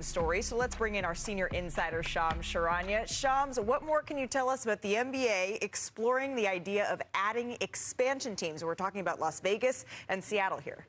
Story. So let's bring in our senior insider, Shams Charania. Shams, what more can you tell us about the NBA exploring the idea of adding expansion teams? We're talking about Las Vegas and Seattle here.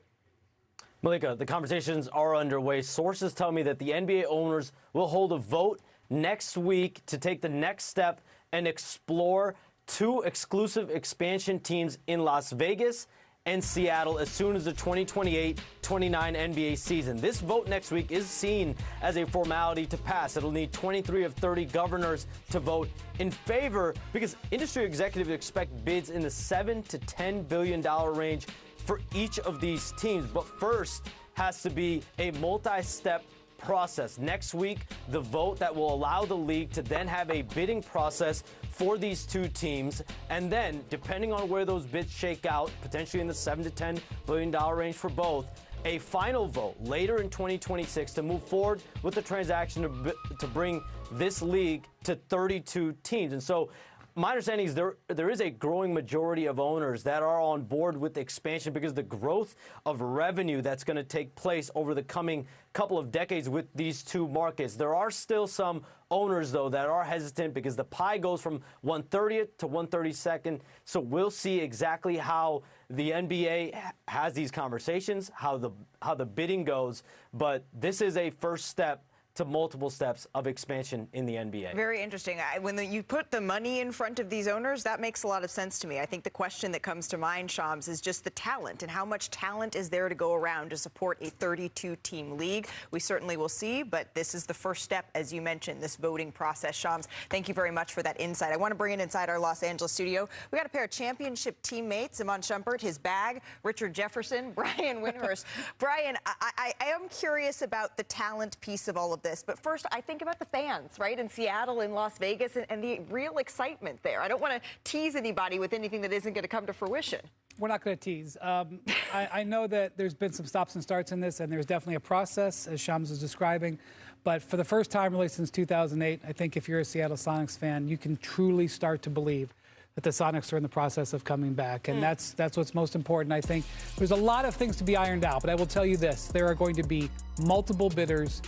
Malika, the conversations are underway. Sources tell me that the NBA owners will hold a vote next week to take the next step and explore two exclusive expansion teams in Las Vegas and Seattle as soon as the 2028-29 NBA season. This vote next week is seen as a formality to pass. It'll need 23 of 30 governors to vote in favor because industry executives expect bids in the $7 to $10 billion range for each of these teams. But first has to be a multi-step process. Next week, the vote that will allow the league to then have a bidding process for these two teams. And then, depending on where those bids shake out, potentially in the $7 to $10 billion range for both, a final vote later in 2026 to move forward with the transaction to bring this league to 32 teams. And so my understanding is there is a growing majority of owners that are on board with the expansion because the growth of revenue that's going to take place over the coming couple of decades with these two markets. There are still some owners, though, that are hesitant because the pie goes from 1/30th to 1/32nd. So we'll see exactly how the NBA has these conversations, how the bidding goes. But this is a first step to multiple steps of expansion in the NBA. Very interesting. When you put the money in front of these owners, that makes a lot of sense to me. I think the question that comes to mind, Shams, is just the talent and how much talent is there to go around to support a 32-team league. We certainly will see, but this is the first step, as you mentioned, this voting process. Shams, thank you very much for that insight. I want to bring it inside our Los Angeles studio. We got a pair of championship teammates, Iman Shumpert, his bag, Richard Jefferson, Brian Windhorst. Brian, I am curious about the talent piece of all of this. But first, I think about the fans, right, in Seattle, in Las Vegas, and the real excitement there. I don't want to tease anybody with anything that isn't going to come to fruition. We're not going to tease. I know that there's been some stops and starts in this, and there's definitely a process, as Shams is describing. But for the first time, really since 2008, I think if you're a Seattle Sonics fan, you can truly start to believe that the Sonics are in the process of coming back. And that's what's most important, I think. There's a lot of things to be ironed out, but I will tell you this. There are going to be multiple bidders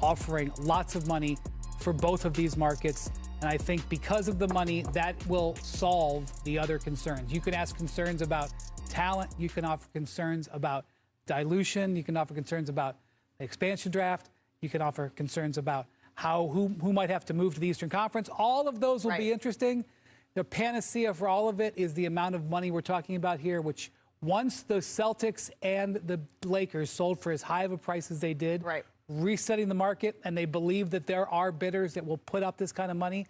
offering lots of money for both of these markets. And I think because of the money, that will solve the other concerns. You can ask concerns about talent. You can offer concerns about dilution. You can offer concerns about the expansion draft. You can offer concerns about who might have to move to the Eastern Conference. All of those will be interesting. The panacea for all of it is the amount of money we're talking about here, which once the Celtics and the Lakers sold for as high of a price as they did, resetting the market, and they believe that there are bidders that will put up this kind of money,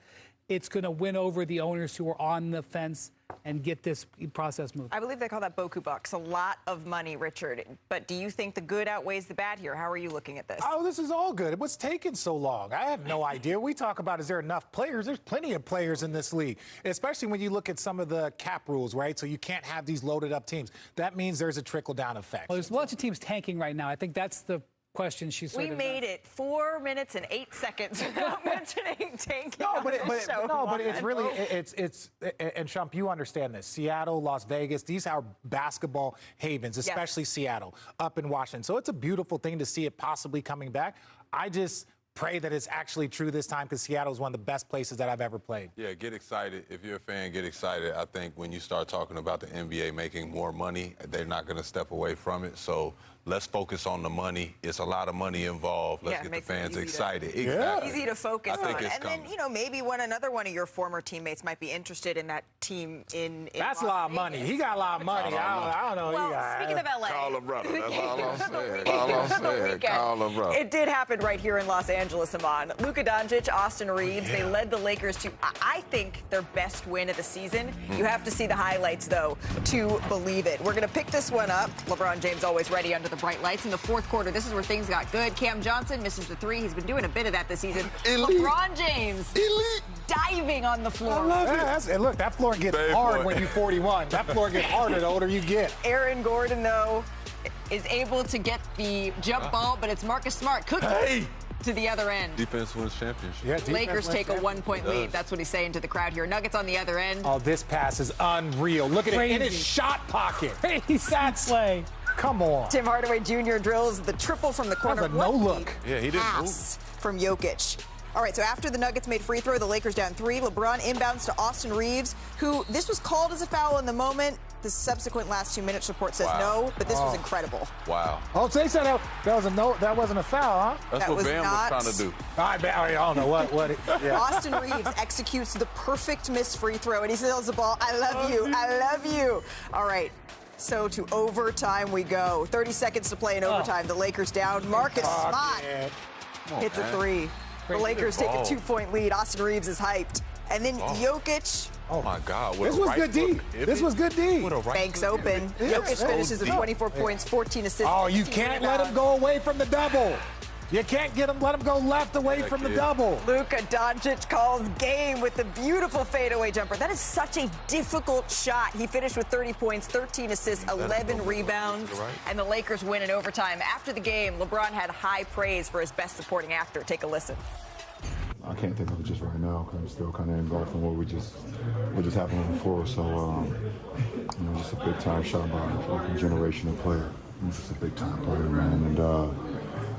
it's going to win over the owners who are on the fence and get this process moving. I believe they call that Boku bucks, a lot of money, Richard. But do you think the good outweighs the bad here? How are you looking at this? Oh, this is all good. What's taking so long? I have no idea. We talk about, is there enough players? There's plenty of players in this league, especially when you look at some of the cap rules, right? So you can't have these loaded up teams. That means there's a trickle-down effect. Well, there's lots of teams tanking right now. I think that's the question she's We made it 4 minutes and 8 seconds without mentioning tanking. But it's really, and Shump, you understand this. Seattle, Las Vegas, these are basketball havens, especially Seattle, up in Washington. So it's a beautiful thing to see it possibly coming back. I just pray that it's actually true this time because Seattle is one of the best places that I've ever played. Yeah, get excited. If you're a fan, get excited. I think when you start talking about the NBA making more money, they're not going to step away from it. So let's focus on the money. It's a lot of money involved. Let's get the fans excited. Exactly. Easy to focus on. And then, maybe another one of your former teammates might be interested in that team in That's Las a lot of Vegas. money. He got a lot of money. I don't know. Well, speaking of LA. Call a brother. That's all I'm saying. All I'm saying. Call a brother. It did happen right here in Los Angeles, Iman. Luka Doncic, Austin Reeves, they led the Lakers to, I think, their best win of the season. You have to see the highlights, though, to believe it. We're going to pick this one up. LeBron James always ready under the bright lights. In the fourth quarter, this is where things got good. Cam Johnson misses the three. He's been doing a bit of that this season. LeBron James diving on the floor. I love it. And look, that floor gets hard when you're 41. That floor gets harder the older you get. Aaron Gordon, though, is able to get the jump ball, but it's Marcus Smart cooking to the other end. Defense wins championship. Yeah, Lakers take a 1-point lead. That's what he's saying to the crowd here. Nuggets on the other end. Oh, this pass is unreal. Look at it in his shot pocket. Crazy play. Come on. Tim Hardaway Jr. drills the triple from the corner. That was a no-look. Yeah, he didn't pass from Jokic. All right, so after the Nuggets made free throw, the Lakers down 3. LeBron inbounds to Austin Reeves, who this was called as a foul in the moment. The subsequent last 2 minutes report says no, but this was incredible. Wow. Oh, so they said that wasn't a foul, huh? That's that what was Bam not... was trying to do. I don't know what. Yeah. Austin Reeves executes the perfect missed free throw, and he steals the ball. I love you. I love you. All right. So to overtime we go. 30 seconds to play in overtime. The Lakers down. Marcus Smart hits a 3. The Lakers take a 2-point lead. Austin Reeves is hyped. And then Jokic. Oh, my God. This was good D. This was good D. Banks open. Jokic finishes with 24 points, 14 assists. Oh, you can't let him go away from the double. You can't let him go left away from the double. Luka Doncic calls game with the beautiful fadeaway jumper. That is such a difficult shot. He finished with 30 points, 13 assists, 11 rebounds, and the Lakers win in overtime. After the game, LeBron had high praise for his best supporting actor. Take a listen. I can't think of it just right now because I'm still kind of engulfed in what just happened on the floor. So, just a big time shot by a generational player. He's just a big time player, man.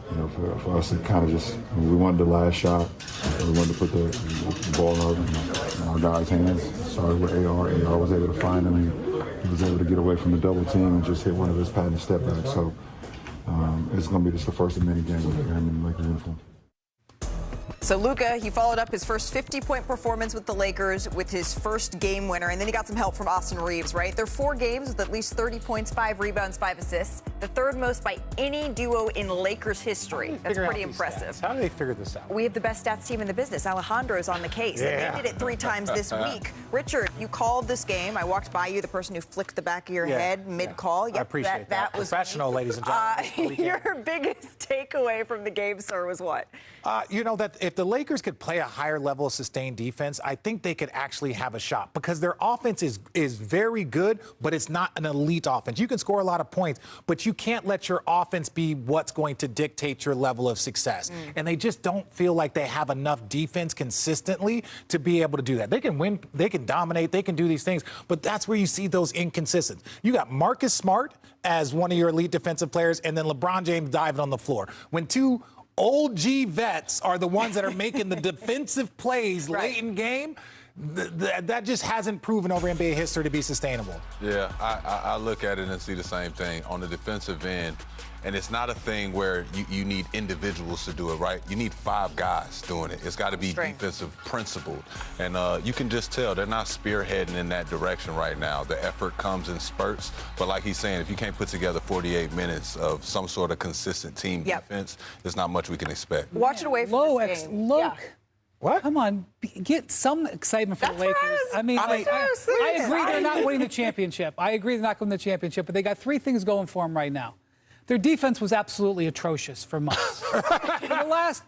And for us to kind of just, we wanted the last shot. We wanted to put the ball in our guys' hands. Started with AR. AR was able to find him. He was able to get away from the double team and just hit one of his patented step backs. So it's going to be just the first of many games with him in the Lakers uniform. So Luka, he followed up his first 50-point performance with the Lakers with his first game winner, and then he got some help from Austin Reeves, right? There are 4 games with at least 30 points, 5 rebounds, 5 assists, the third most by any duo in Lakers history. That's pretty impressive. How do they figure this out? We have the best stats team in the business. Alejandro's on the case. Yeah. And they did it 3 times this week. Richard, you called this game. I walked by you, the person who flicked the back of your head mid-call. I appreciate that. Was professional, ladies and gentlemen. Your biggest takeaway from the game, sir, was what? That if the Lakers could play a higher level of sustained defense, I think they could actually have a shot because their offense is very good, but it's not an elite offense. You can score a lot of points, but you can't let your offense be what's going to dictate your level of success. And they just don't feel like they have enough defense consistently to be able to do that. They can win, they can dominate, they can do these things, but that's where you see those inconsistencies. You got Marcus Smart as one of your elite defensive players, and then LeBron James diving on the floor. When 2 old G vets are the ones that are making the defensive plays late in game, that just hasn't proven over NBA history to be sustainable. Yeah, I look at it and see the same thing on the defensive end. And it's not a thing where you need individuals to do it, right? You need 5 guys doing it. It's got to be defensive principled. And you can just tell they're not spearheading in that direction right now. The effort comes in spurts. But like he's saying, if you can't put together 48 minutes of some sort of consistent team defense, there's not much we can expect. Watch it away from this game. Look. What? Come on, get some excitement for the Lakers. I agree they're not winning the championship. I agree they're not winning the championship, but they got 3 things going for them right now. Their defense was absolutely atrocious for months.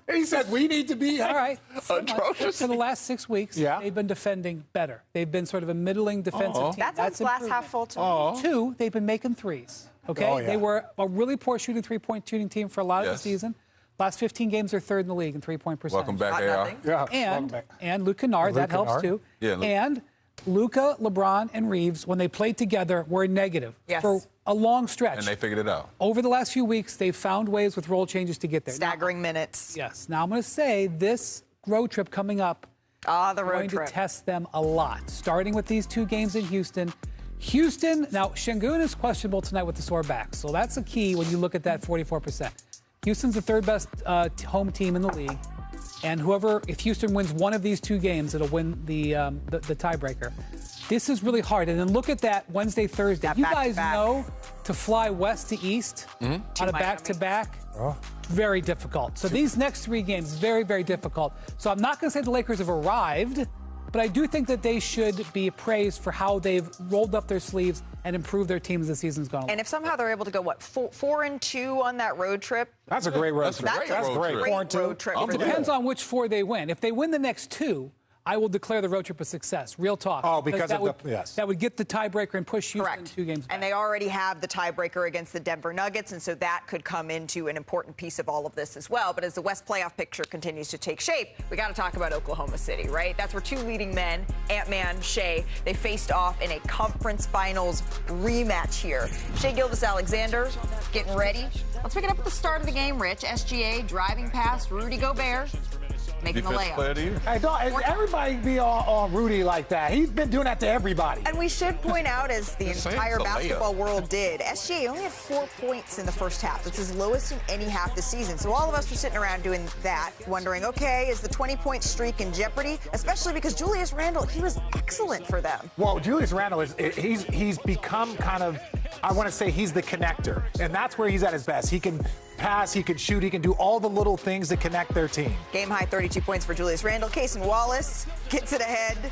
He said we need to be atrocious. For the last 6 weeks, they've been defending better. They've been sort of a middling defensive team. That's glass half full to me. 2, they've been making threes. Okay, they were a really poor shooting 3-point shooting team for a lot of the season. Last 15 games, they're 3rd in the league in 3-point percentage. Welcome back, AR. Yeah. And Luke Kennard, that helps too. Yeah, Luke. And Luka, LeBron, and Reeves, when they played together, were negative for a long stretch. And they figured it out. Over the last few weeks, they've found ways with role changes to get there. Staggering minutes. Yes. Now I'm going to say this road trip coming up the road going to test them a lot, starting with these 2 games in Houston. Now, Şengün is questionable tonight with the sore back, so that's a key when you look at that 44%. Houston's the 3rd best home team in the league. And if Houston wins one of these 2 games, it'll win the tiebreaker. This is really hard. And then look at that Wednesday, Thursday. You guys know to fly west to east on a back-to-back, very difficult. So these next 3 games, very, very difficult. So I'm not going to say the Lakers have arrived, but I do think that they should be praised for how they've rolled up their sleeves and improved their team as the season's gone along. And if somehow they're able to go, 4-2 on that road trip? That's a great road trip. That's a great road trip. It depends on which 4 they win. If they win the next 2, I will declare the road trip a success. Real talk. Oh, because that of would, that would get the tiebreaker and push Houston Correct. 2 games back. And they already have the tiebreaker against the Denver Nuggets, and so that could come into an important piece of all of this as well. But as the West playoff picture continues to take shape, we got to talk about Oklahoma City, right? That's where 2 leading men, Ant-Man, Shea, they faced off in a conference finals rematch here. Shea Gilgeous-Alexander getting ready. Let's pick it up at the start of the game, Rich. SGA driving past Rudy Gobert, making the layup. Player of the year. Hey, don't everybody be on Rudy like that. He's been doing that to everybody. And we should point out, as the Just saying, entire it's a basketball layup. world did, SGA only had 4 points in the first half. It's his lowest in any half this season. So all of us were sitting around doing that, wondering, okay, is the 20-point streak in jeopardy? Especially because Julius Randle, he was excellent for them. Well, Julius Randle he's become kind of, I want to say he's the connector, and that's where he's at his best. He can pass, he can shoot, he can do all the little things that connect their team. Game high 32 points for Julius Randle. Cason Wallace gets it ahead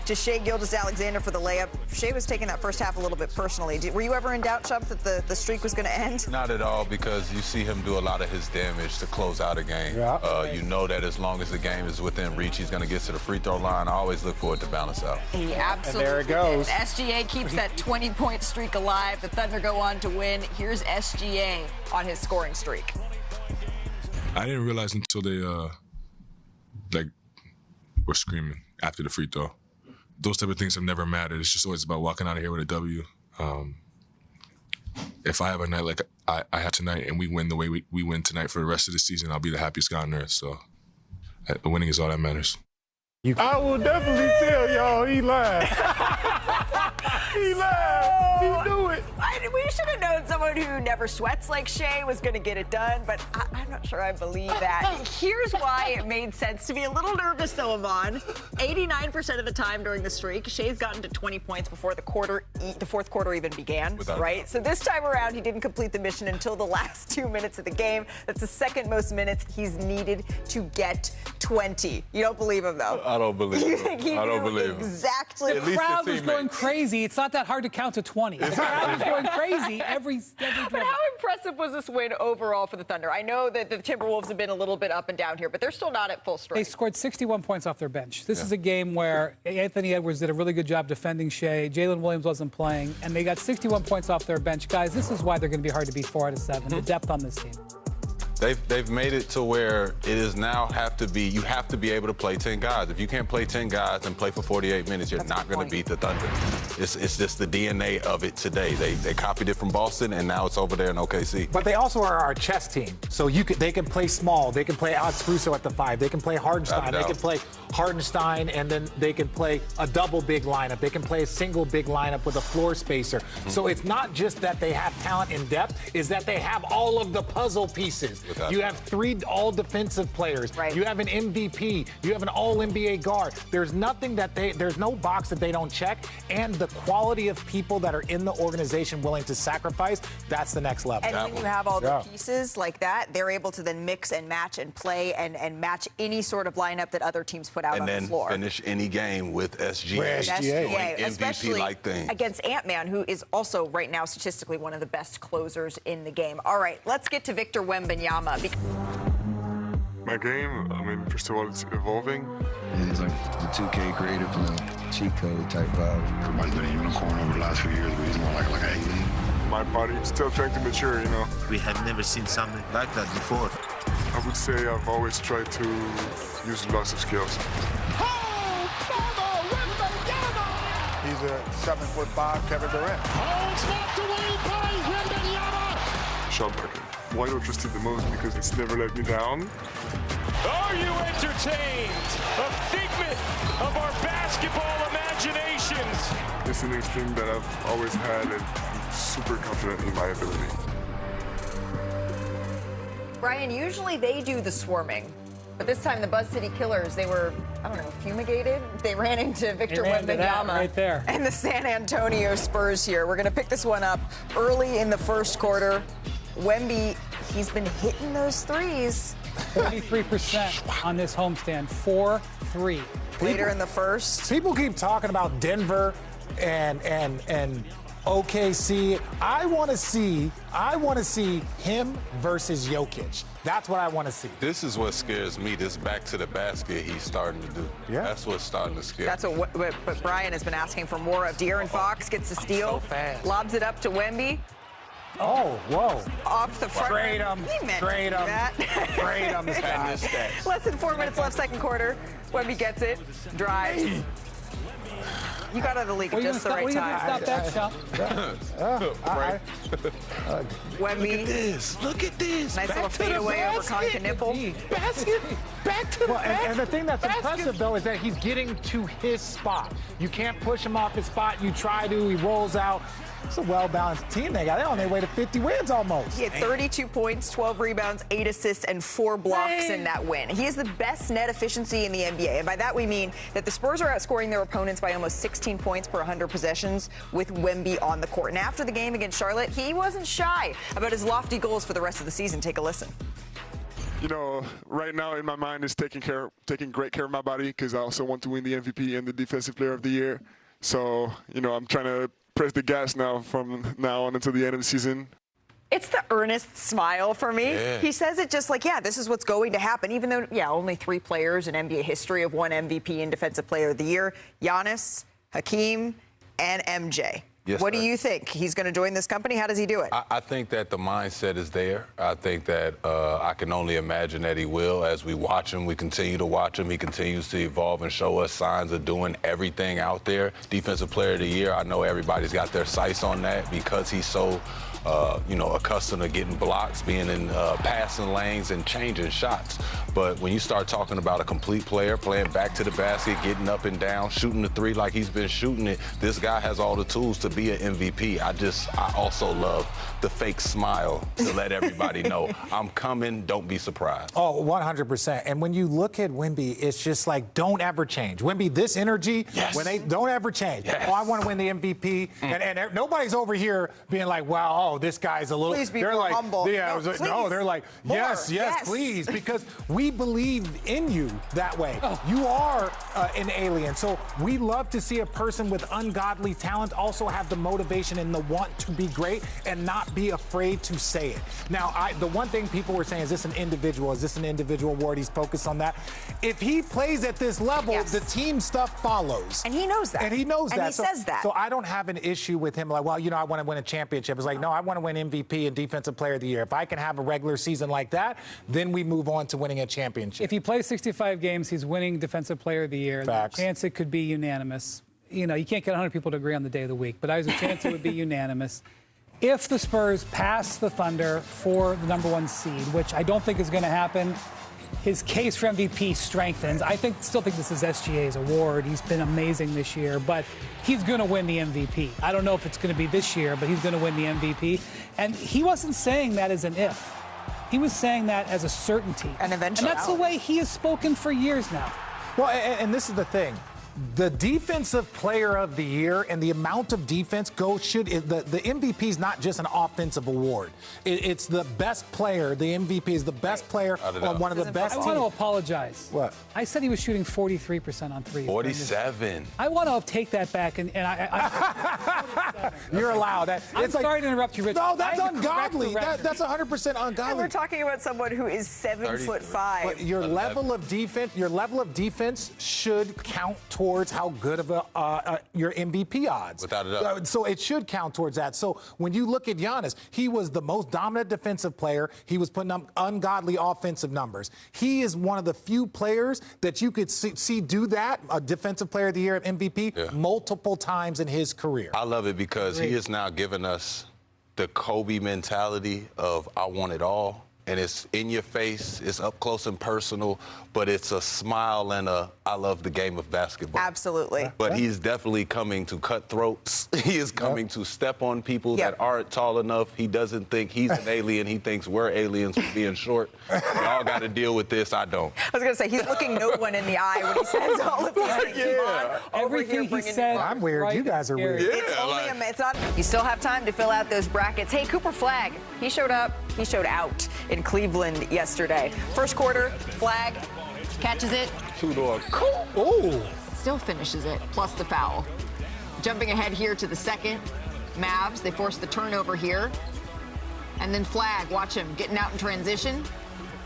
to Shea Gilgeous-Alexander for the layup. Shea was taking that first half a little bit personally. Were you ever in doubt, Chump, that the streak was going to end? Not at all, because you see him do a lot of his damage to close out a game. Yeah. You know that as long as the game is within reach, he's going to get to the free throw line. I always look for it to balance out. He absolutely And there it goes. did. SGA keeps that 20-point streak alive. The Thunder go on to win. Here's SGA on his scoring streak. I didn't realize until they were screaming after the free throw. Those type of things have never mattered. It's just always about walking out of here with a W. If I have a night like I have tonight and we win the way we win tonight for the rest of the season, I'll be the happiest guy on earth. So winning is all that matters. I will definitely tell y'all he lied. He lied. He knew it. We should have known someone who never sweats like Shea was going to get it done, but I'm not sure I believe that. Here's why it made sense to be a little nervous, though, Amon. 89% of the time during the streak, Shea's gotten to 20 points before the fourth quarter even began, right? So this time around, he didn't complete the mission until the last 2 minutes of the game. That's the second most minutes he's needed to get 20. You don't believe him, though? I don't believe You him. think he I don't knew believe him. exactly? The At least crowd the was going teammates. crazy. It's not that hard to count to 20. The crowd was going crazy every But dribble. how impressive was this win overall for the Thunder? I know that the Timberwolves have been a little bit up and down here, but they're still not at full They strength. scored 61 points off their bench. This is a game where Anthony Edwards did a really good job defending Shea. Jalen Williams wasn't playing, and they got 61 points off their bench. Guys, this is why they're going to be hard to beat 4 out of 7. The depth on this team. They've made it to where it is now you have to be able to play 10 guys. If you can't play 10 guys and play for 48 minutes, you're That's a not good going to point. beat the Thunder. It's just the DNA of it today. They copied it from Boston, and now it's over there in OKC. But they also are our chess team. So they can play small. They can play Alex Caruso at the 5. They can play Hardenstein. They can play Hardenstein, and then they can play a double big lineup. They can play a single big lineup with a floor spacer. So it's not just that they have talent and depth, is that they have all of the puzzle pieces. You have 3 all-defensive players. Right. You have an MVP. You have an all-NBA guard. There's nothing there's no box that they don't check. And the quality of people that are in the organization willing to sacrifice, that's the next level. And when you have all the pieces like that, they're able to then mix and match and play and match any sort of lineup that other teams put out on the floor. And then finish any game with SGA. SGA, especially MVP-like thing. against Ant-Man, who is also right now statistically one of the best closers in the game. All right, let's get to Victor Wembanyama. My game, first of all, it's evolving. It's like the 2K creative cheat code type vibe. Everybody's been a unicorn over the last few years, but he's more like an alien. My body is still trying to mature, We have never seen something like that before. I would say I've always tried to use lots of skills. He's a 7'5" Kevin Durant. Shot blocking. Why don't you steal the most? Because it's never let me down. Are you entertained? A figment of our basketball imaginations. It's an instinct that I've always had, and I'm super confident in my ability. Brian, usually they do the swarming. But this time, the Buzz City Killers, they were, fumigated. They ran into Victor Wembanyama right there. and the San Antonio Spurs here. We're going to pick this one up early in the first quarter. Wemby, he's been hitting those threes. 43% on this homestand. 4-3. Later in the first. People keep talking about Denver and OKC. I want to see him versus Jokic. That's what I want to see. This is what scares me. This back to the basket he's starting to do. Yeah. That's what's starting to scare. That's what Brian has been asking for more of. De'Aaron Fox gets the steal, so fast. lobs it up to Wemby. Oh, whoa. Off the front. Trade him. Trade him. Trade him. Less than 4 minutes left, second quarter. Wemby gets it, drives. You got out of the league at just the right time. Stop that shot. Wemby. Look at this. Nice little fadeaway over Conka nipple. Back to the basket. And the thing that's impressive, though, is that he's getting to his spot. You can't push him off his spot. You try to. He rolls out. It's a well-balanced team they got. They're on their way to 50 wins almost. He had 32 points, 12 rebounds, 8 assists, and 4 blocks in that win. He has the best net efficiency in the NBA. And by that we mean that the Spurs are outscoring their opponents by almost 16 points per 100 possessions with Wemby on the court. And after the game against Charlotte, he wasn't shy about his lofty goals for the rest of the season. Take a listen. You know, right now in my mind is taking great care of my body because I also want to win the MVP and the Defensive Player of the Year. So, you know, I'm trying to press the gas now from now on until the end of the season. It's the earnest smile for me. Yeah. He says it just like, yeah, this is what's going to happen. Even though, only 3 players in NBA history have won MVP and Defensive Player of the Year. Giannis, Hakeem, and MJ. Yes, what sir. do you think? He's going to join this company? How does he do it? I think that the mindset is there. I think that I can only imagine that he will. As we watch him, we continue to watch him. He continues to evolve and show us signs of doing everything out there. Defensive Player of the Year, I know everybody's got their sights on that because he's so accustomed to getting blocks, being in passing lanes and changing shots. But when you start talking about a complete player, playing back to the basket, getting up and down, shooting the 3 like he's been shooting it, this guy has all the tools to be an MVP. I also love the fake smile to let everybody know I'm coming, don't be surprised. Oh, 100%. And when you look at Wemby, it's just like, don't ever change. Wemby, this energy, when they don't ever change. Yes. Oh, I want to win the MVP. And nobody's over here being like, wow, this guy's a little. Please be they're more like, humble. Yeah, No, they're like, more. yes, please, because we believe in you that way. You are an alien. So we love to see a person with ungodly talent also have the motivation and the want to be great and not be afraid to say it. Now, the one thing people were saying, is this an individual? Is this an individual award? He's focused on that. If he plays at this level, the team stuff follows. And he knows that. And he knows and that. he says that. So I don't have an issue with him like, well, I want to win a championship. It's like, no, I want to win MVP and Defensive Player of the Year. If I can have a regular season like that, then we move on to winning a championship. If he plays 65 games, he's winning Defensive Player of the Year. Facts. The chance it could be unanimous. You know, you can't get 100 people to agree on the day of the week, but there's a chance it would be unanimous. If the Spurs pass the Thunder for the #1 seed, which I don't think is going to happen, his case for MVP strengthens. I still think this is SGA's award. He's been amazing this year, but he's going to win the MVP. I don't know if it's going to be this year, but he's going to win the MVP. And he wasn't saying that as an if. He was saying that as a certainty. And eventually. And that's the way he has spoken for years now. Well, and this is the thing. The Defensive Player of the Year and the amount of defense the MVP is not just an offensive award. It's the best player. The MVP is the best player on one of the best teams. I want to apologize. What? I said he was shooting 43% on threes. 47. I want to take that back, and You're allowed. I'm sorry to interrupt you, Rich. No, that's ungodly. That's 100% ungodly. And we're talking about someone who is 7'5". But your level of defense should count towards how good of your MVP odds. Without a doubt. So it should count towards that. So when you look at Giannis, he was the most dominant defensive player. He was putting up ungodly offensive numbers. He is one of the few players that you could see do that, a Defensive Player of the Year, MVP, multiple times in his career. I love it because he is now giving us the Kobe mentality of I want it all. And it's in your face, it's up close and personal, but it's a smile and I love the game of basketball. Absolutely. But he's definitely coming to cut throats. He is coming to step on people that aren't tall enough. He doesn't think he's an alien. He thinks we're aliens for being short. Y'all got to deal with this. I don't. I was going to say, he's looking no one in the eye when he says all of these things. Everything he said. I'm weird. Right, you guys are weird. It's only it's not. You still have time to fill out those brackets. Hey, Cooper Flagg, he showed up. He showed out in Cleveland yesterday. First quarter, Flagg catches it. Two-door. Ooh. Still finishes it, plus the foul. Jumping ahead here to the second. Mavs, they force the turnover here. And then Flag, watch him getting out in transition.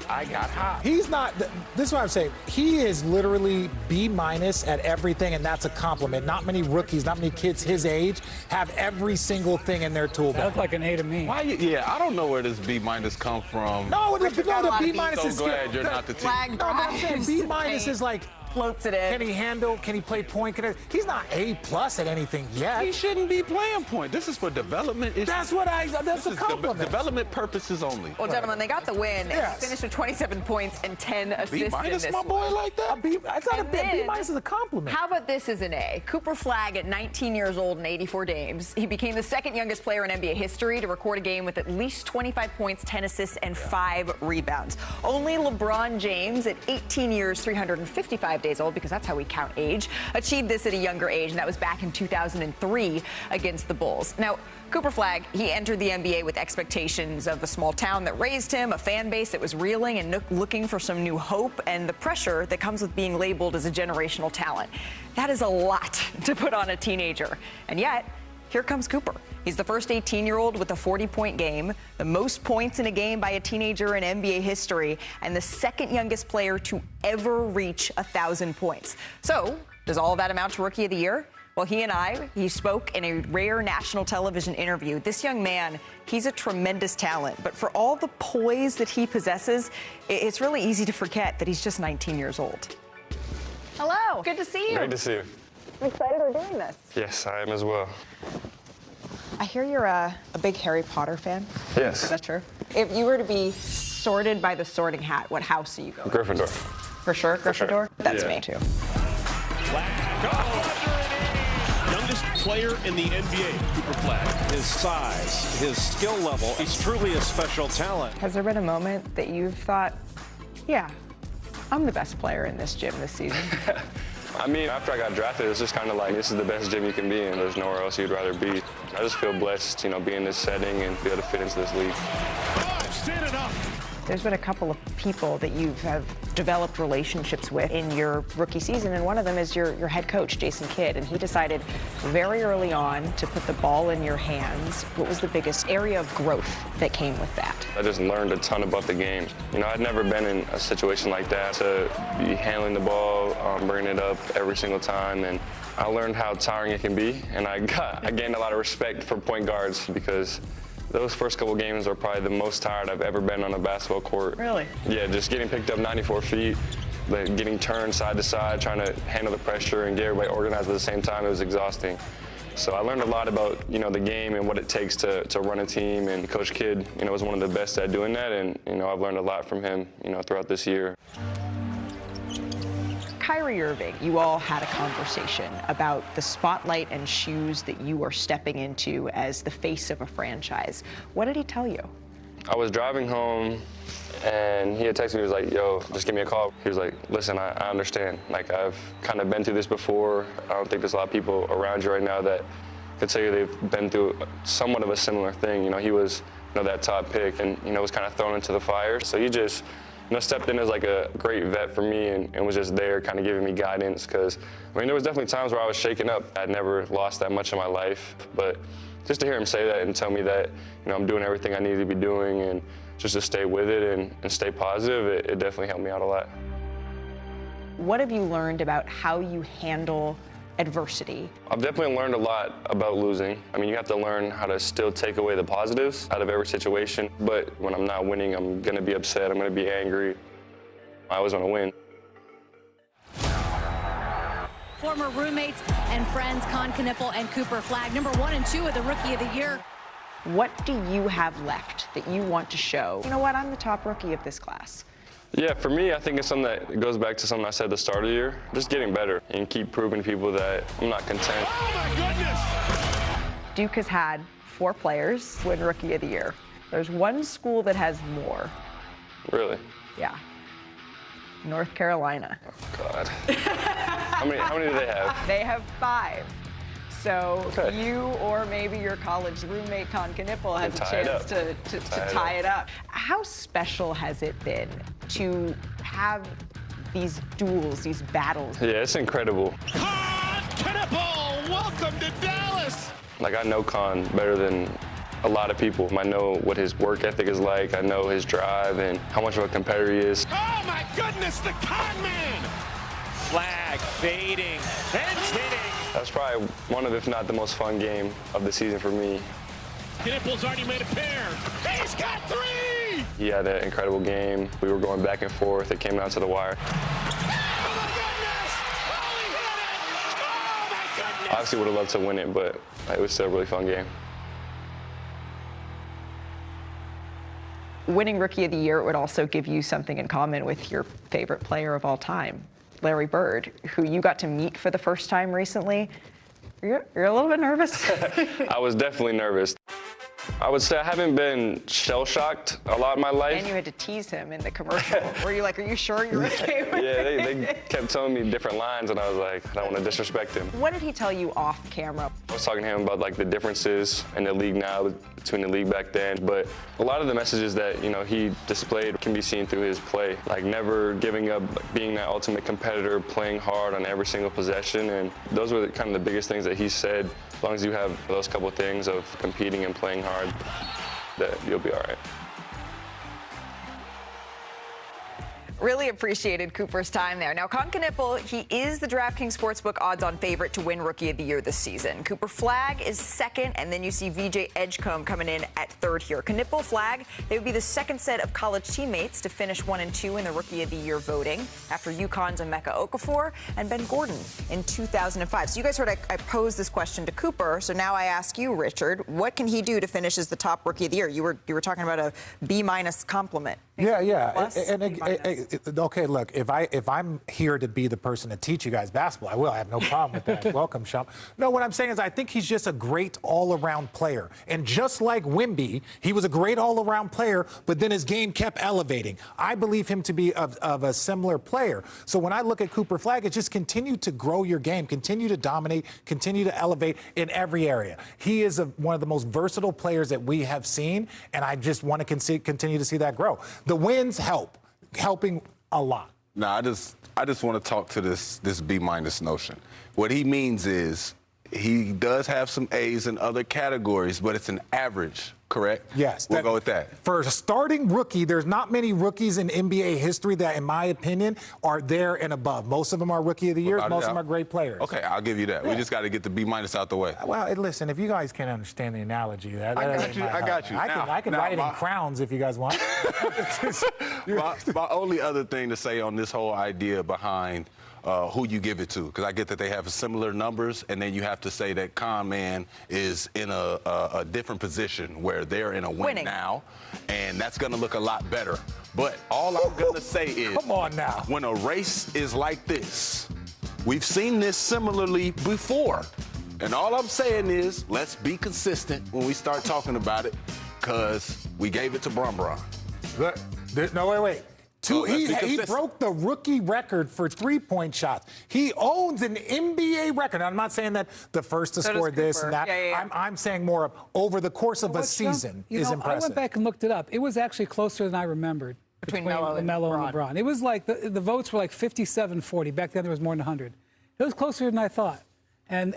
I got hot. He's not, this is what I'm saying. He is literally B- at everything, and that's a compliment. Not many rookies, not many kids his age have every single thing in their toolbox. That looked like an A to me. Why? Yeah, I don't know where this B- come from. No, the B- is so glad you're not the team. Flag no, but I'm saying B- is like, floats it in. Can he handle? Can he play point? He's not A+ at anything yet. He shouldn't be playing point. This is for development. That's a compliment. Development purposes only. Well, gentlemen, they got the win. Yes. Finished with 27 points and 10 assists B- in this my boy like that? It's not a B- is a compliment. How about this as an A? Cooper Flag at 19 years old and 84 games. He became the second youngest player in NBA history to record a game with at least 25 points, 10 assists, and 5 rebounds. Only LeBron James at 18 years, 355 days old, because that's how we count age, achieved this at a younger age, and that was back in 2003 against the Bulls. Now, Cooper Flag, he entered the NBA with expectations of a small town that raised him, a fan base that was reeling and looking for some new hope, and the pressure that comes with being labeled as a generational talent. That is a lot to put on a teenager. And yet, here comes Cooper. He's the first 18-year-old with a 40-point game, the most points in a game by a teenager in NBA history, and the second youngest player to ever reach 1,000 points. So, does all of that amount to Rookie of the Year? Well, he spoke in a rare national television interview. This young man, he's a tremendous talent, but for all the poise that he possesses, it's really easy to forget that he's just 19 years old. Hello, good to see you. Great to see you. I'm excited we're doing this. Yes, I am as well. I hear you're a big Harry Potter fan. Yes. Is that true? If you were to be sorted by the sorting hat, what house do you go with? Gryffindor. For sure, Gryffindor? Sure. That's Yeah. me, too. Youngest player in the NBA, Cooper Flag. His size, his skill level, he's truly a special talent. Has there been a moment that you've thought, yeah, I'm the best player in this gym this season? I mean, after I got drafted, it's just kind of like, this is the best gym you can be in. There's nowhere else you'd rather be. I just feel blessed, be in this setting and be able to fit into this league. There's been a couple of people that you have developed relationships with in your rookie season, and one of them is your head coach, Jason Kidd, and he decided very early on to put the ball in your hands. What was the biggest area of growth that came with that? I just learned a ton about the game. I'd never been in a situation like that, to be handling the ball, bringing it up every single time, and I learned how tiring it can be, and I gained a lot of respect for point guards, because those first couple games are probably the most tired I've ever been on a basketball court. Really? Yeah, just getting picked up 94 feet, getting turned side to side, trying to handle the pressure and get everybody organized at the same time, it was exhausting. So I learned a lot about, the game and what it takes to run a team, and Coach Kidd, was one of the best at doing that, and, I've learned a lot from him, throughout this year. Kyrie Irving, you all had a conversation about the spotlight and shoes that you are stepping into as the face of a franchise. What did he tell you? I was driving home, and he had texted me, he was like, yo, just give me a call. He was like, listen, I understand. I've kind of been through this before. I don't think there's a lot of people around you right now that could tell you they've been through somewhat of a similar thing. He was, that top pick, and, was kind of thrown into the fire. So he just, stepped in as like a great vet for me, and was just there kind of giving me guidance, because, there was definitely times where I was shaken up. I'd never lost that much in my life, but just to hear him say that and tell me that, I'm doing everything I need to be doing, and just to stay with it and stay positive, it definitely helped me out a lot. What have you learned about how you handle adversity? I've definitely learned a lot about losing. You have to learn how to still take away the positives out of every situation, but when I'm not winning, I'm gonna be upset, I'm gonna be angry. I always wanna win. Former roommates and friends, Con Knippel and Cooper Flag, number 1 and 2 of the Rookie of the Year. What do you have left that you want to show? You know what, I'm the top rookie of this class. Yeah, for me, I think it's something that goes back to something I said at the start of the year. Just getting better and keep proving to people that I'm not content. Oh, my goodness! Duke has had 4 players win Rookie of the Year. There's one school that has more. Really? Yeah. North Carolina. Oh, God. How many do they have? They have 5. So okay. You or maybe your college roommate, Con Knippel, has a chance to tie it up. How special has it been to have these duels, these battles? Yeah, it's incredible. Con Knippel, welcome to Dallas! Like, I know Con better than a lot of people. I know what his work ethic is like. I know his drive and how much of a competitor he is. Oh, my goodness, the Con Man! Flag fading and hitting. That's probably one of, if not the most fun game of the season for me. Knipple's already made a pair. He's got 3! He had an incredible game. We were going back and forth. It came down to the wire. Obviously would have loved to win it, but it was still a really fun game. Winning Rookie of the Year would also give you something in common with your favorite player of all time, Larry Bird, who you got to meet for the first time recently. You're a little bit nervous? I was definitely nervous. I would say I haven't been shell-shocked a lot in my life. And you had to tease him in the commercial. Were you like, are you sure you're okay with it? Yeah, they kept telling me different lines, and I was like, I don't want to disrespect him. What did he tell you off camera? I was talking to him about, like, the differences in the league now between the league back then, but a lot of the messages that, you know, he displayed can be seen through his play. Like, never giving up, being that ultimate competitor, playing hard on every single possession, and those were kind of the biggest things that he said. As long as you have those couple of things of competing and playing hard, that you'll be all right. Really appreciated Cooper's time there. Now, Con Knippel, he is the DraftKings Sportsbook odds-on favorite to win Rookie of the Year this season. Cooper Flagg is second, and then you see VJ Edgecombe coming in at third here. Knippel, Flagg, they would be the second set of college teammates to finish 1 and 2 in the Rookie of the Year voting after UConn's Emeka Okafor and Ben Gordon in 2005. So you guys heard I posed this question to Cooper, so now I ask you, Richard, what can he do to finish as the top Rookie of the Year? You were talking about a B- compliment. Yeah. Plus, okay, look, if I'm here to be the person to teach you guys basketball, I will. I have no problem with that. Welcome, Sean. No, what I'm saying is I think he's just a great all-around player. And just like Wemby, he was a great all-around player, but then his game kept elevating. I believe him to be of a similar player. So when I look at Cooper Flagg, it's just continue to grow your game, continue to dominate, continue to elevate in every area. He is one of the most versatile players that we have seen, and I just want to continue to see that grow. The wins helping a lot. No, I just want to talk to this B- notion. What he means is he does have some A's in other categories, but it's an average, correct? Yes. We'll go with that. For a starting rookie, there's not many rookies in NBA history that, in my opinion, are there and above. Most of them are Rookie of the Year. Most of them are great players. Okay, I'll give you that. Yeah. We just got to get the B- out the way. Well, listen, if you guys can understand the analogy, I got you. I can write it in crowns if you guys want. my only other thing to say on this whole idea behind who you give it to, because I get that they have similar numbers, and then you have to say that Con Man is in a different position where they're in a win now, and that's going to look a lot better. But all I'm going to say is, come on now, when a race is like this, we've seen this similarly before, and all I'm saying is let's be consistent when we start talking about it, because we gave it to Bron. No, wait. He broke the rookie record for three-point shots. He owns an NBA record. I'm not saying that the first to score this and that. Yeah. I'm saying more over the course of a season is impressive. I went back and looked it up. It was actually closer than I remembered between Melo and LeBron. It was like the votes were like 57-40. Back then there was more than 100. It was closer than I thought. And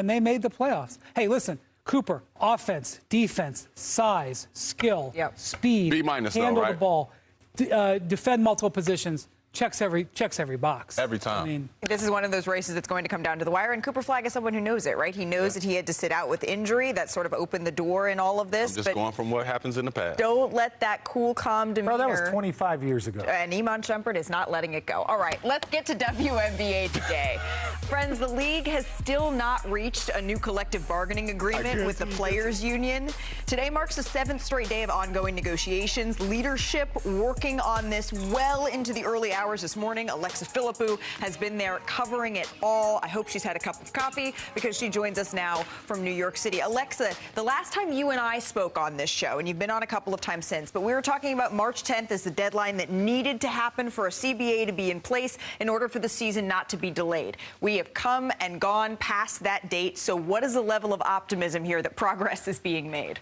they made the playoffs. Hey, listen. Cooper, offense, defense, size, skill, speed, B- handle the ball. Defend multiple positions, checks every box. Every time. I mean, this is one of those races that's going to come down to the wire, and Cooper Flagg is someone who knows it, right? He knows that he had to sit out with injury. That sort of opened the door in all of this. I'm just going from what happens in the past. Don't let that cool, calm demeanor. Bro, that was 25 years ago. And Iman Shumpert is not letting it go. All right, let's get to WNBA today. Friends, the league has still not reached a new collective bargaining agreement with the Players Union. Today marks the 7th straight day of ongoing negotiations. Leadership working on this well into the early hours this morning. Alexa Philippou has been there covering it all. I hope she's had a cup of coffee because she joins us now from New York City. Alexa, the last time you and I spoke on this show, and you've been on a couple of times since, but we were talking about March 10th as the deadline that needed to happen for a CBA to be in place in order for the season not to be delayed. We have come and gone past that date. So what is the level of optimism here that progress is being made?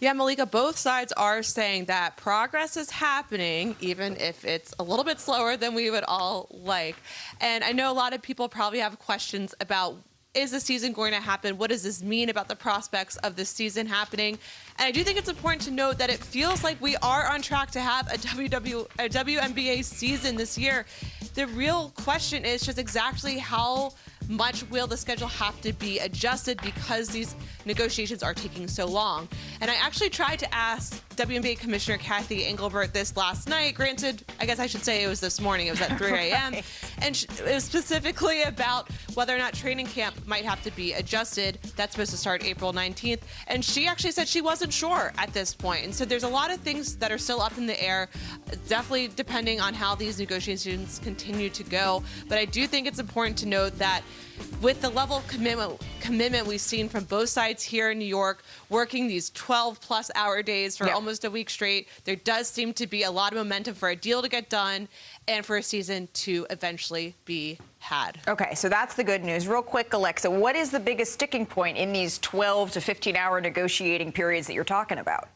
Yeah, Malika, both sides are saying that progress is happening, even if it's a little bit slower than we would all like. And I know a lot of people probably have questions about is the season going to happen? What does this mean about the prospects of the season happening? And I do think it's important to note that it feels like we are on track to have a WNBA season this year. The real question is just exactly how much will the schedule have to be adjusted because these negotiations are taking so long. And I actually tried to ask WNBA Commissioner Kathy Engelbert this last night. Granted, I guess I should say it was this morning. It was at 3 a.m. Right. And it was specifically about whether or not training camp might have to be adjusted. That's supposed to start April 19th. And she actually said she wasn't sure at this point. And so there's a lot of things that are still up in the air, definitely depending on how these negotiations continue to go. But I do think it's important to note that with the level of commitment we've seen from both sides here in New York, working these 12-plus hour days for almost a week straight, there does seem to be a lot of momentum for a deal to get done and for a season to eventually be had. Okay, so that's the good news. Real quick, Alexa, what is the biggest sticking point in these 12 to 15-hour negotiating periods that you're talking about?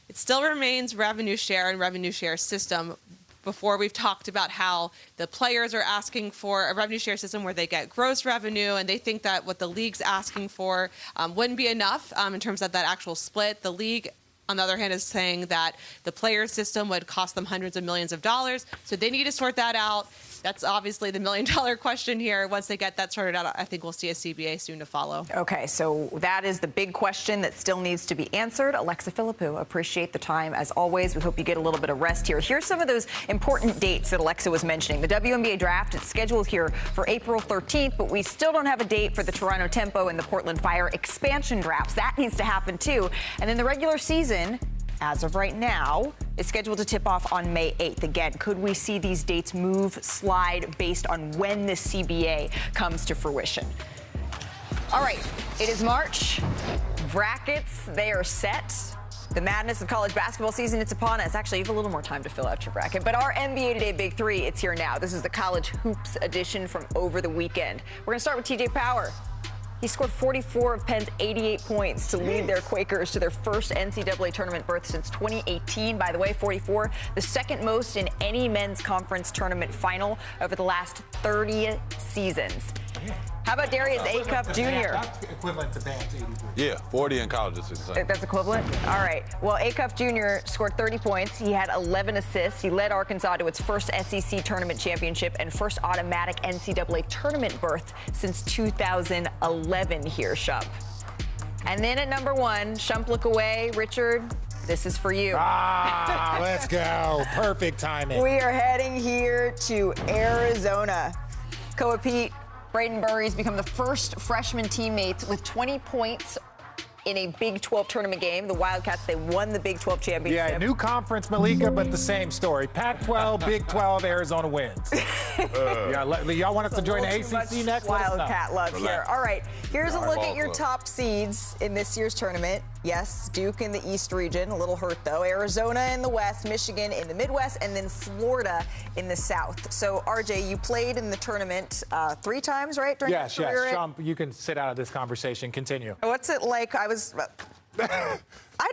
It still remains revenue share and revenue share system. Before, we've talked about how the players are asking for a revenue share system where they get gross revenue, and they think that what the league's asking for wouldn't be enough in terms of that actual split. The league, on the other hand, is saying that the player system would cost them hundreds of millions of dollars, so they need to sort that out. That's obviously the million-dollar question here. Once they get that sorted out, I think we'll see a CBA soon to follow. Okay, so that is the big question that still needs to be answered. Alexa Philippou, appreciate the time as always. We hope you get a little bit of rest here. Here's some of those important dates that Alexa was mentioning. The WNBA draft is scheduled here for April 13th, but we still don't have a date for the Toronto Tempo and the Portland Fire expansion drafts. That needs to happen too. And then the regular season, as of right now, is scheduled to tip off on May 8th. Again, could we see these dates move, slide based on when the CBA comes to fruition? All right, it is March. Brackets, they are set. The madness of college basketball season, it's upon us. Actually, you have a little more time to fill out your bracket. But our NBA Today Big Three, it's here now. This is the College Hoops edition from over the weekend. We're going to start with TJ Power. He scored 44 of Penn's 88 points to lead their Quakers to their first NCAA tournament berth since 2018. By the way, 44, the second most in any men's conference tournament final over the last 30 seasons. How about Darius Acuff Jr.? That's equivalent to Bam's 83. Yeah, 40 in college. That's equivalent? All right. Well, Acuff Jr. scored 30 points. He had 11 assists. He led Arkansas to its first SEC tournament championship and first automatic NCAA tournament berth since 2011 here, Shump. And then at number one, Shump, look away. Richard, this is for you. Let's go. Perfect timing. We are heading here to Arizona. Koa Pete, Braden Burry's become the first freshman teammates with 20 points in a Big 12 tournament game. The Wildcats, they won the Big 12 championship. Yeah, new conference, Malika, but the same story. Pac-12, Big 12, Arizona wins. Y'all want us to join the ACC next? Wildcat love here. All right, here's a look at your top seeds in this year's tournament. Yes, Duke in the East region, a little hurt though. Arizona in the West, Michigan in the Midwest, and then Florida in the South. So, RJ, you played in the tournament 3 times, right? Yes. Shump, you can sit out of this conversation. Continue. What's it like? I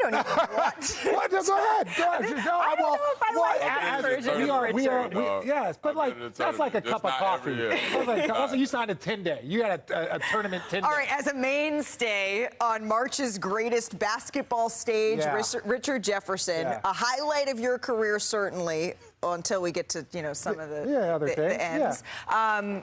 don't even what. What? Go ahead. I don't know if I like that version. Yes, but that's like a cup of coffee. Also, you signed a 10-day. You had a tournament 10-day. All right, as a mainstay on March's greatest basketball stage, Richard Jefferson, a highlight of your career certainly, until we get to some of the ends. Yeah.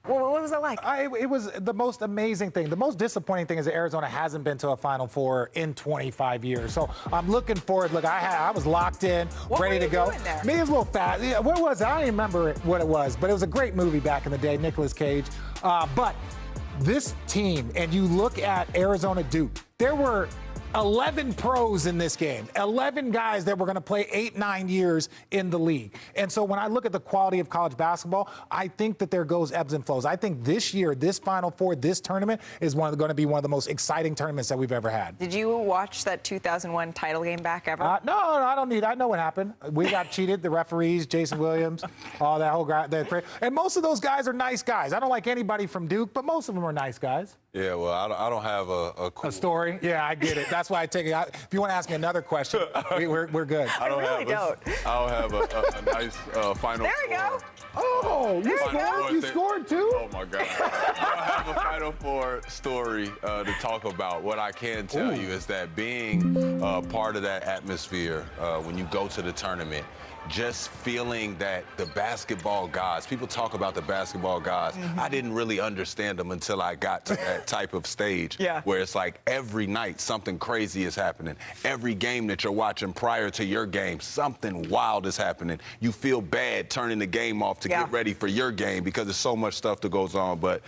What was that like? It was the most amazing thing. The most disappointing thing is that Arizona hasn't been to a Final Four in 25 years. So I'm looking forward. Look, I was locked in, ready to go. Doing there? Me, it was a little fast. Yeah, what was it? I don't even remember what it was, but it was a great movie back in the day, Nicolas Cage. But this team, and you look at Arizona Duke, there were 11 pros in this game, 11 guys that were going to play 8-9 years in the league. And so when I look at the quality of college basketball, I think that there goes ebbs and flows. I think this year, this Final Four, this tournament is going to be one of the most exciting tournaments that we've ever had. Did you watch that 2001 title game back ever? No, I don't need. I know what happened. We got cheated. The referees, Jason Williams, all that whole guy. And most of those guys are nice guys. I don't like anybody from Duke, but most of them are nice guys. Yeah, well, I don't have a story. Yeah, I get it. That's why I take it. If you want to ask me another question, we're good. I don't have a nice final. There we go. Oh, you scored too? Oh my God! I don't have a Final Four story to talk about. What I can tell you is that being part of that atmosphere when you go to the tournament, just feeling that the basketball gods, people talk about the basketball gods. I didn't really understand them until I got to that type of stage where it's like every night something crazy is happening. Every game that you're watching prior to your game, something wild is happening. You feel bad turning the game off to get ready for your game because there's so much stuff that goes on. But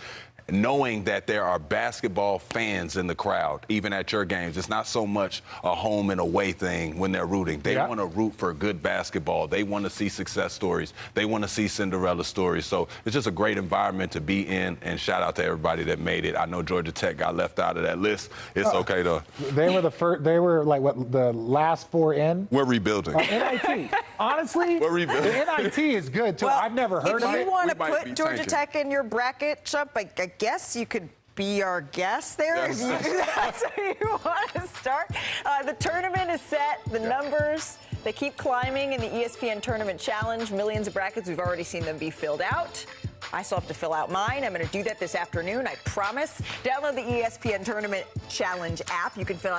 knowing that there are basketball fans in the crowd, even at your games, it's not so much a home and away thing when they're rooting. They want to root for good basketball. They want to see success stories. They want to see Cinderella stories. So it's just a great environment to be in, and shout out to everybody that made it. I know Georgia Tech got left out of that list. It's okay though. They were the first. They were like what, the last four in? We're rebuilding. NIT. Honestly, we're rebuilding. The NIT is good too. Well, I've never heard of it. If you want to put Georgia Tech in your bracket, Chump, I guess you could be our guest there if that's where you want to start. The tournament is set. The numbers, they keep climbing in the ESPN Tournament Challenge. Millions of brackets. We've already seen them be filled out. I still have to fill out mine. I'm going to do that this afternoon, I promise. Download the ESPN Tournament Challenge app. You can fill out